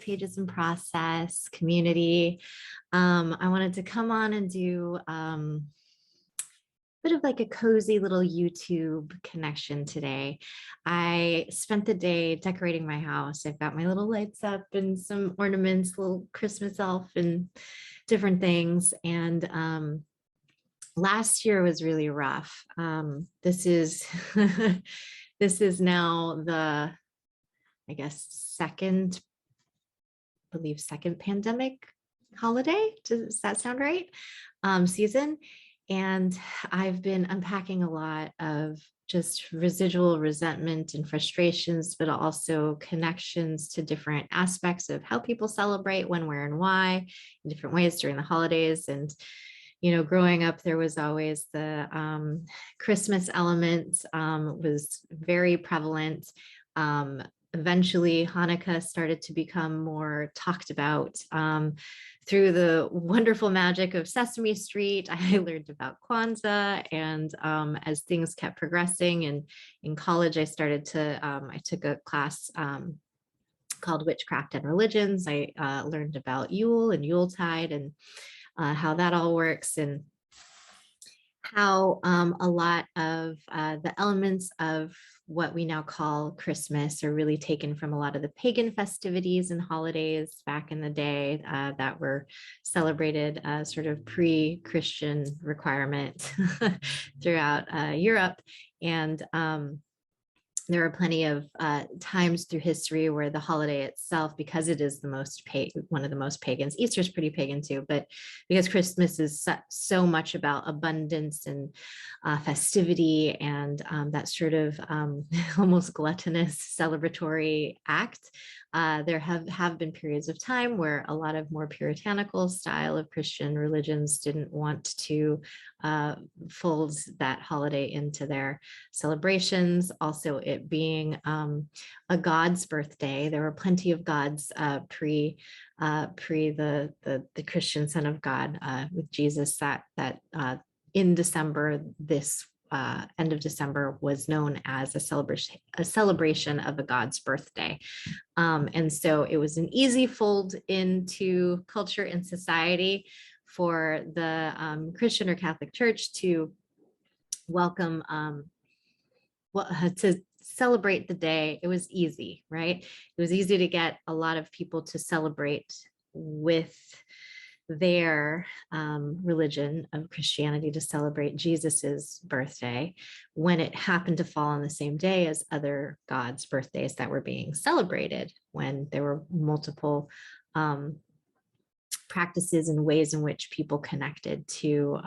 Pages in Process community. I wanted to come on and do bit of like a cozy little YouTube connection today. I spent the day decorating my house. I've got my little lights up and some ornaments, little Christmas elf and different things. And last year was really rough. This is this is now the, I guess, second pandemic holiday. Does that sound right? Season. And I've been unpacking a lot of just residual resentment and frustrations, but also connections to different aspects of how people celebrate when, where, and why in different ways during the holidays. And, you know, growing up, there was always the Christmas element was very prevalent. Eventually, Hanukkah started to become more talked about through the wonderful magic of Sesame Street. I learned about Kwanzaa, and as things kept progressing, and in college, I started to, I took a class called Witchcraft and Religions. I learned about Yule and Yuletide and how that all works, and how a lot of the elements of what we now call Christmas are really taken from a lot of the pagan festivities and holidays back in the day that were celebrated sort of pre-Christian requirement throughout Europe. And there are plenty of times through history where the holiday itself, because it is the most one of the most pagans, Easter is pretty pagan too, but because Christmas is so much about abundance and festivity and that sort of almost gluttonous celebratory act, there have been periods of time where a lot of more puritanical style of Christian religions didn't want to fold that holiday into their celebrations. Also, it being a god's birthday, there were plenty of gods pre the Christian Son of God with Jesus that in December, this end of December was known as a celebration of a god's birthday. And so it was an easy fold into culture and society for the Christian or Catholic Church to welcome, to celebrate the day. It was easy, right? It was easy to get a lot of people to celebrate with their religion of Christianity, to celebrate Jesus's birthday when it happened to fall on the same day as other gods' birthdays that were being celebrated, when there were multiple practices and ways in which people connected to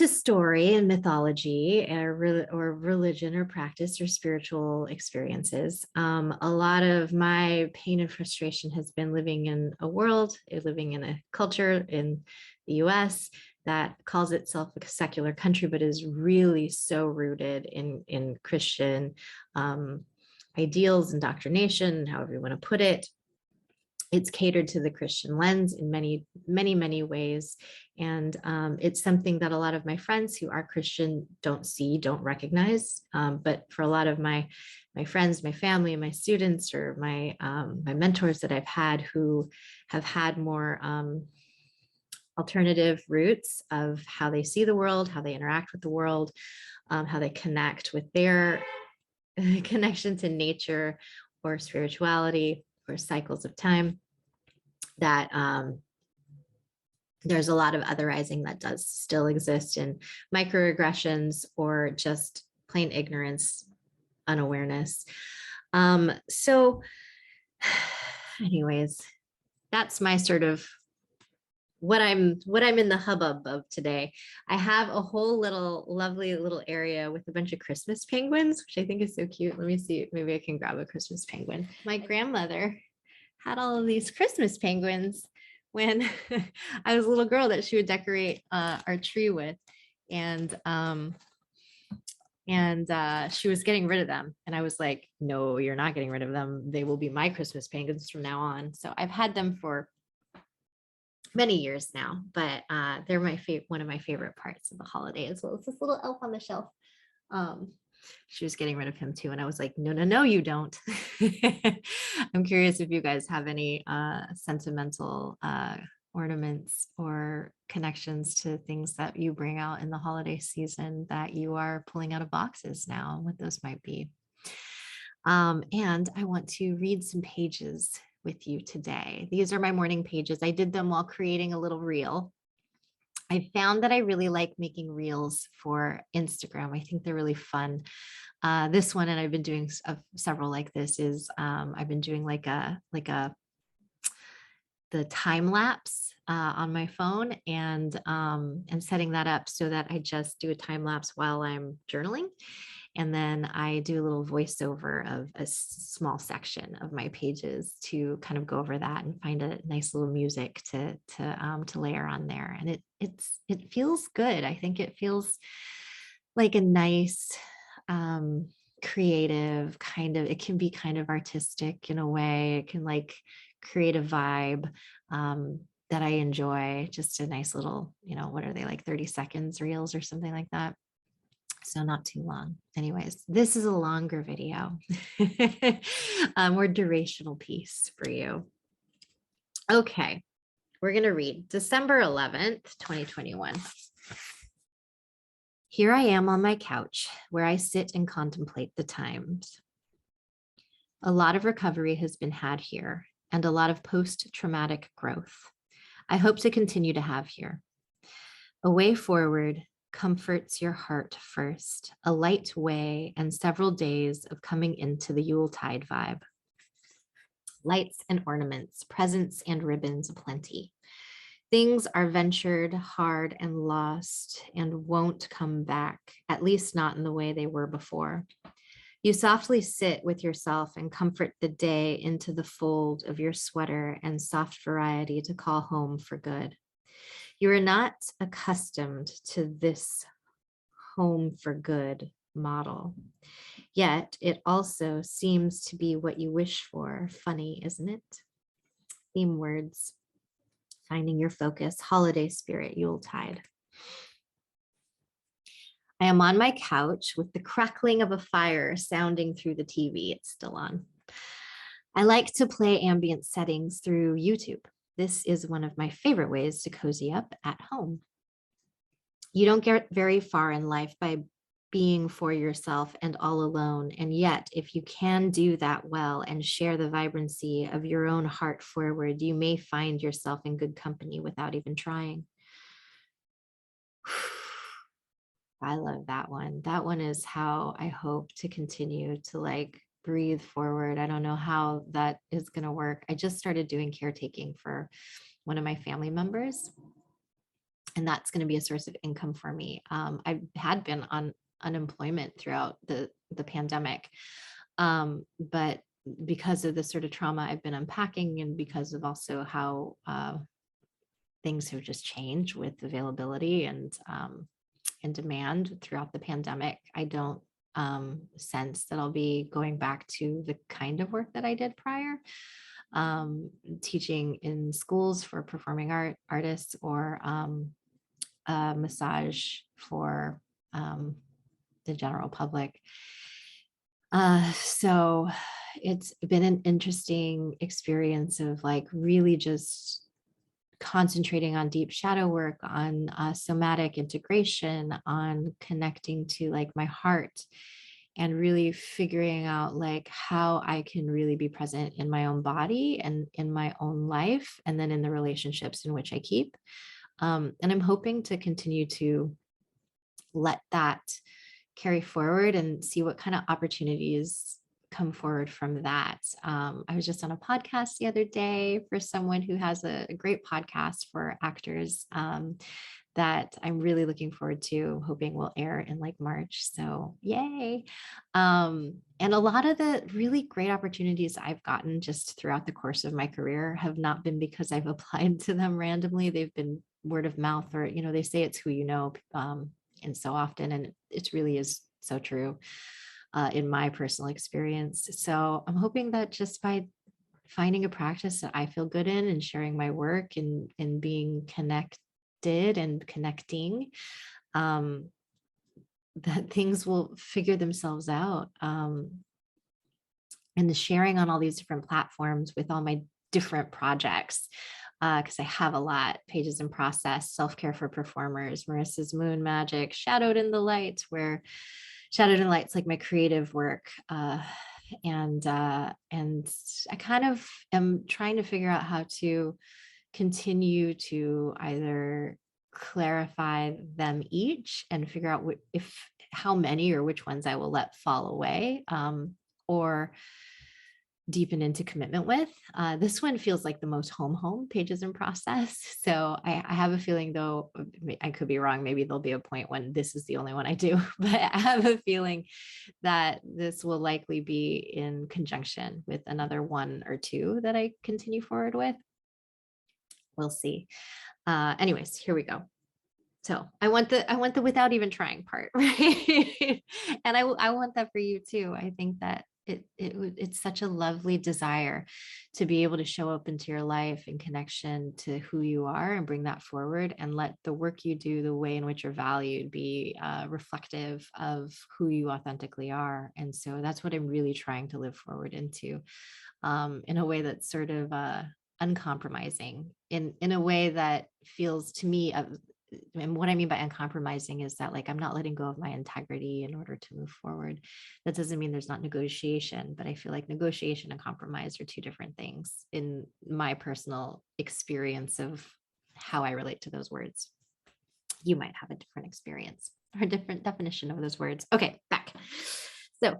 story and mythology or religion or practice or spiritual experiences. A lot of my pain and frustration has been living in a culture in the US that calls itself a secular country, but is really so rooted in Christian ideals, indoctrination, however you want to put it. It's catered to the Christian lens in many, many, many ways. And it's something that a lot of my friends who are Christian don't see, don't recognize. But for a lot of my friends, my family, my students, or my mentors that I've had who have had more alternative routes of how they see the world, how they interact with the world, how they connect with their connection to nature or spirituality or cycles of time, that there's a lot of otherizing that does still exist in microaggressions or just plain ignorance, unawareness. So anyways, that's my sort of what I'm in the hubbub of today. I have a whole lovely little area with a bunch of Christmas penguins, which I think is so cute. Let me see, maybe I can grab a Christmas penguin. My grandmother had all of these Christmas penguins when I was a little girl that she would decorate our tree with, and she was getting rid of them, and I was like, no, you're not getting rid of them. They will be my Christmas penguins from now on. So I've had them for many years now, but they're one of my favorite parts of the holiday, as well as this little elf on the shelf. She was getting rid of him too. And I was like, no, no, no, you don't. I'm curious if you guys have any sentimental ornaments or connections to things that you bring out in the holiday season that you are pulling out of boxes now, what those might be. And I want to read some pages with you today. These are my morning pages. I did them while creating a little reel. I found that I really like making reels for Instagram. I think they're really fun. This one, and I've been doing several like this, is I've been doing like the time lapse on my phone, and setting that up so that I just do a time lapse while I'm journaling. And then I do a little voiceover of a small section of my pages to kind of go over that and find a nice little music to layer on there. And it feels good. I think it feels like a nice creative kind of, it can be kind of artistic in a way. It can like create a vibe that I enjoy. Just a nice little, what are they, like 30 seconds reels or something like that. So not too long. Anyways, this is a longer video, a more durational piece for you. Okay, we're going to read December 11th, 2021. Here I am on my couch where I sit and contemplate the times. A lot of recovery has been had here and a lot of post-traumatic growth. I hope to continue to have here. A way forward comforts your heart first, a light way and several days of coming into the Yuletide vibe. Lights and ornaments, presents and ribbons aplenty. Things are ventured, hard and lost and won't come back, at least not in the way they were before. You softly sit with yourself and comfort the day into the fold of your sweater and soft variety to call home for good. You are not accustomed to this home for good model, yet it also seems to be what you wish for. Funny, isn't it? Theme words, finding your focus, holiday spirit, Yuletide. I am on my couch with the crackling of a fire sounding through the TV. It's still on. I like to play ambient settings through YouTube. This is one of my favorite ways to cozy up at home. You don't get very far in life by being for yourself and all alone. And yet, if you can do that well and share the vibrancy of your own heart forward, you may find yourself in good company without even trying. I love that one. That one is how I hope to continue to like breathe forward. I don't know how that is going to work. I just started doing caretaking for one of my family members, and that's going to be a source of income for me. I had been on unemployment throughout the pandemic, but because of the sort of trauma I've been unpacking, and because of also how things have just changed with availability and demand throughout the pandemic, I don't sense that I'll be going back to the kind of work that I did prior. Teaching in schools for performing artists, or massage for the general public. So it's been an interesting experience of like really just concentrating on deep shadow work, on somatic integration, on connecting to like my heart, and really figuring out like how I can really be present in my own body and in my own life, and then in the relationships in which I keep. And I'm hoping to continue to let that carry forward and see what kind of opportunities come forward from that. I was just on a podcast the other day for someone who has a great podcast for actors that I'm really looking forward to, hoping will air in like March. So yay. And a lot of the really great opportunities I've gotten just throughout the course of my career have not been because I've applied to them randomly. They've been word of mouth, or, they say it's who you know, and so often, and it really is so true in my personal experience. So I'm hoping that just by finding a practice that I feel good in and sharing my work and being connected and connecting, that things will figure themselves out. And the sharing on all these different platforms with all my different projects, because I have a lot: Pages in Process, Self-Care for Performers, Marissa's Moon Magic, Shadowed in the Light, where Shadowed in the Light's like my creative work. And I kind of am trying to figure out how to continue to either clarify them each and figure out if how many or which ones I will let fall away, or deepen into commitment with. This one feels like the most home Pages in Process. So I have a feeling, though, I could be wrong. Maybe there'll be a point when this is the only one I do, but I have a feeling that this will likely be in conjunction with another one or two that I continue forward with. We'll see. Anyways, here we go. So I want the without even trying part, right? And I want that for you too. I think that it's such a lovely desire to be able to show up into your life in connection to who you are and bring that forward, and let the work you do, the way in which you're valued, be reflective of who you authentically are. And so that's what I'm really trying to live forward into, in a way that's sort of uncompromising, in a way that feels to me, and what I mean by uncompromising is that, like, I'm not letting go of my integrity in order to move forward. That doesn't mean there's not negotiation, but I feel like negotiation and compromise are two different things in my personal experience of how I relate to those words. You might have a different experience or a different definition of those words. Okay, back. So,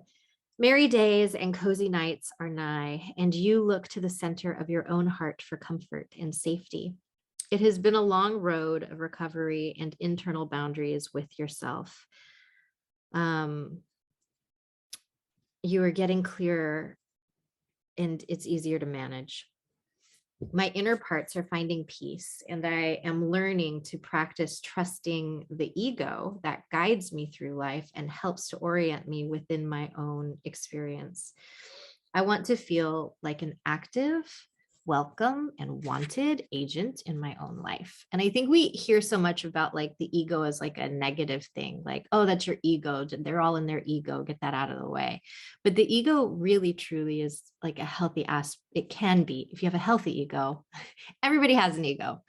merry days and cozy nights are nigh, and you look to the center of your own heart for comfort and safety. It has been a long road of recovery and internal boundaries with yourself. You are getting clearer, and it's easier to manage. My inner parts are finding peace, and I am learning to practice trusting the ego that guides me through life and helps to orient me within my own experience. I want to feel like an active, welcome, and wanted agent in my own life. And I think we hear so much about, like, the ego as like a negative thing, like, oh, that's your ego. They're all in their ego. Get that out of the way. But the ego really truly is like a healthy aspect. It can be, if you have a healthy ego. Everybody has an ego,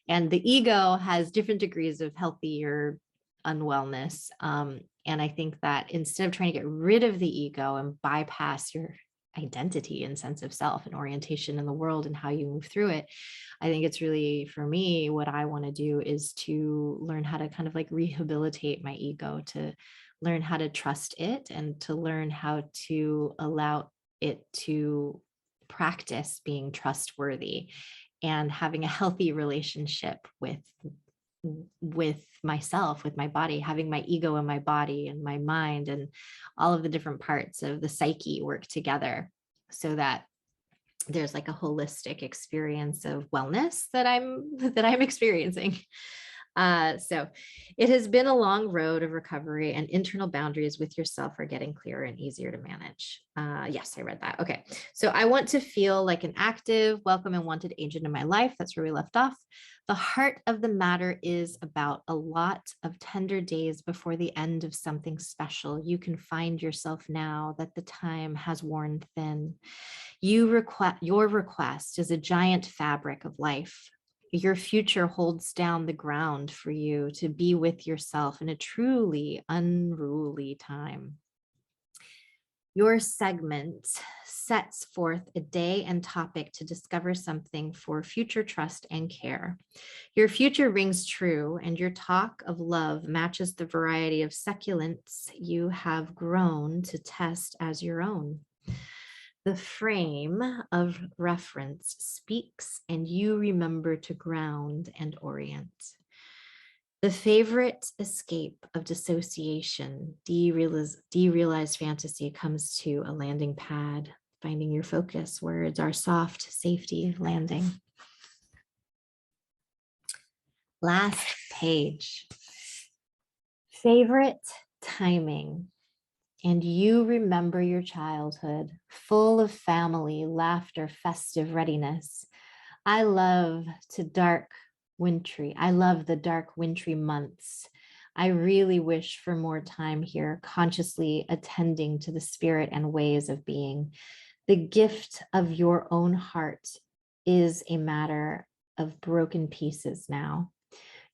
and the ego has different degrees of healthy or unwellness. And I think that instead of trying to get rid of the ego and bypass your identity and sense of self and orientation in the world and how you move through it, I think it's really, for me, what I want to do is to learn how to kind of like rehabilitate my ego, to learn how to trust it, and to learn how to allow it to practice being trustworthy and having a healthy relationship with myself, with my body, having my ego and my body and my mind and all of the different parts of the psyche work together, so that there's like a holistic experience of wellness that I'm experiencing. So it has been a long road of recovery, and internal boundaries with yourself are getting clearer and easier to manage. Yes, I read that. Okay. So I want to feel like an active, welcome, and wanted agent in my life. That's where we left off. The heart of the matter is about a lot of tender days before the end of something special. You can find yourself now that the time has worn thin. Your request is a giant fabric of life. Your future holds down the ground for you to be with yourself in a truly unruly time. Your segment sets forth a day and topic to discover something for future trust and care. Your future rings true, and your talk of love matches the variety of succulents you have grown to test as your own. The frame of reference speaks, and you remember to ground and orient. The favorite escape of dissociation, derealized fantasy comes to a landing pad. Finding your focus, words are soft safety landing. Last page. Favorite timing. And you remember your childhood, full of family, laughter, festive readiness. I love the dark wintry months. I really wish for more time here, consciously attending to the spirit and ways of being. The gift of your own heart is a matter of broken pieces now.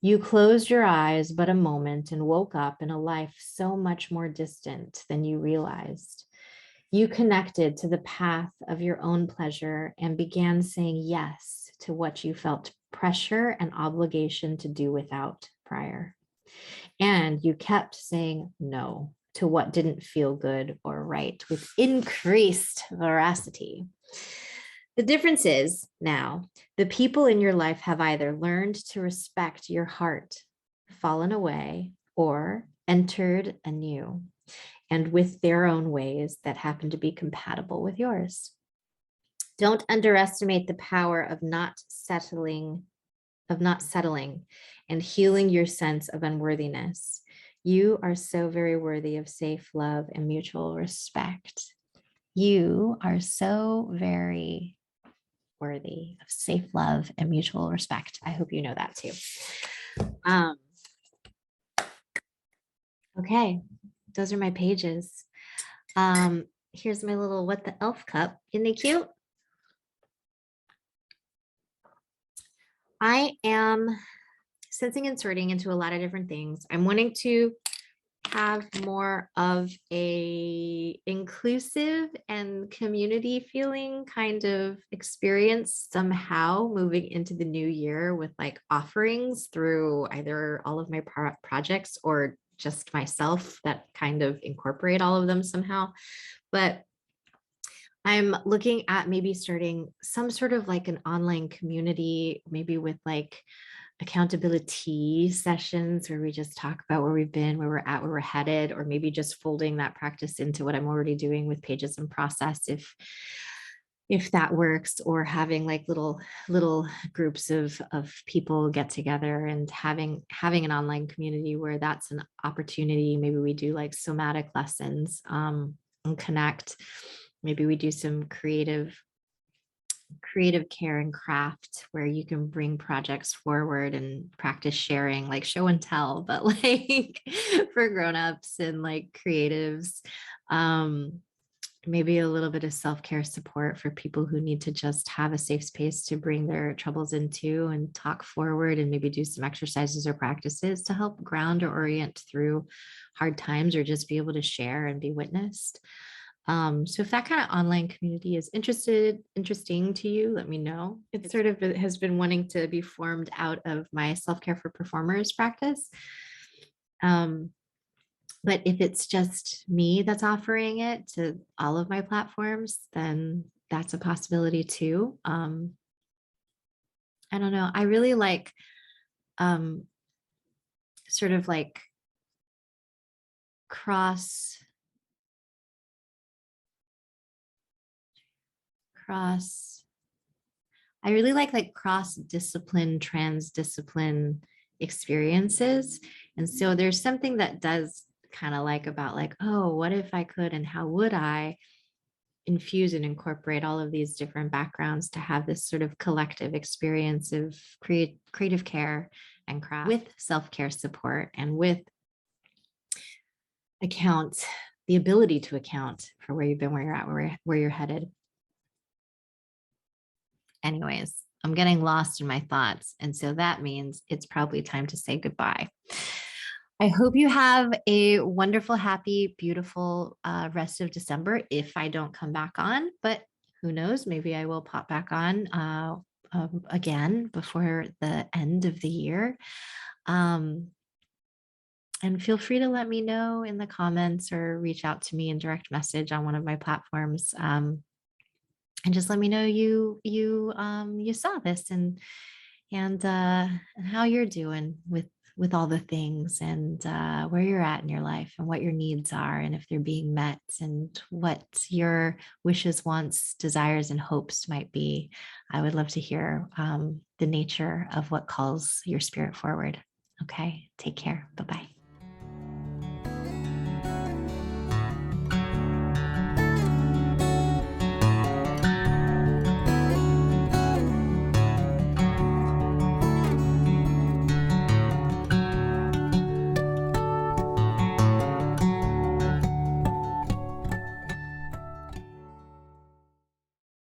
You closed your eyes but a moment and woke up in a life so much more distant than you realized. You connected to the path of your own pleasure and began saying yes to what you felt pressure and obligation to do without prior. And you kept saying no to what didn't feel good or right with increased veracity. The difference is now the people in your life have either learned to respect your heart, fallen away, or entered anew, and with their own ways that happen to be compatible with yours. Don't underestimate the power of not settling and healing your sense of unworthiness. You are so very worthy of safe love and mutual respect. You are so very worthy of safe love and mutual respect. I hope you know that too. Okay, those are my pages. Here's my little what the elf cup. Isn't it cute? I am sensing and sorting into a lot of different things. I'm wanting to have more of a inclusive and community feeling kind of experience somehow moving into the new year with like offerings through either all of my projects or just myself that kind of incorporate all of them somehow. But I'm looking at maybe starting some sort of like an online community, maybe with like accountability sessions where we just talk about where we've been, where we're at, where we're headed, or maybe just folding that practice into what I'm already doing with pages and process if that works, or having like little groups of people get together and having an online community where that's an opportunity. Maybe we do like somatic lessons and connect. Maybe we do some creative care and craft where you can bring projects forward and practice sharing, like show and tell, but like for grown-ups and like creatives. Maybe a little bit of self-care support for people who need to just have a safe space to bring their troubles into and talk forward, and maybe do some exercises or practices to help ground or orient through hard times, or just be able to share and be witnessed. So if that kind of online community is interesting to you, let me know. It sort of has been wanting to be formed out of my self-care for performers practice. But if it's just me that's offering it to all of my platforms, then that's a possibility too. I don't know. I really like sort of like cross I really like cross-discipline, trans-discipline experiences. And so there's something that does kind of like about like, oh, what if I could and how would I infuse and incorporate all of these different backgrounds to have this sort of collective experience of creative care and craft with self-care support and with the ability to account for where you've been, where you're at, where you're headed. Anyways, I'm getting lost in my thoughts. And so that means it's probably time to say goodbye. I hope you have a wonderful, happy, beautiful rest of December if I don't come back on, but who knows, maybe I will pop back on again before the end of the year. And feel free to let me know in the comments or reach out to me in direct message on one of my platforms. And just let me know you saw this and how you're doing with all the things, and where you're at in your life and what your needs are, and if they're being met, and what your wishes, wants, desires, and hopes might be. I would love to hear the nature of what calls your spirit forward. Okay, take care. Bye-bye.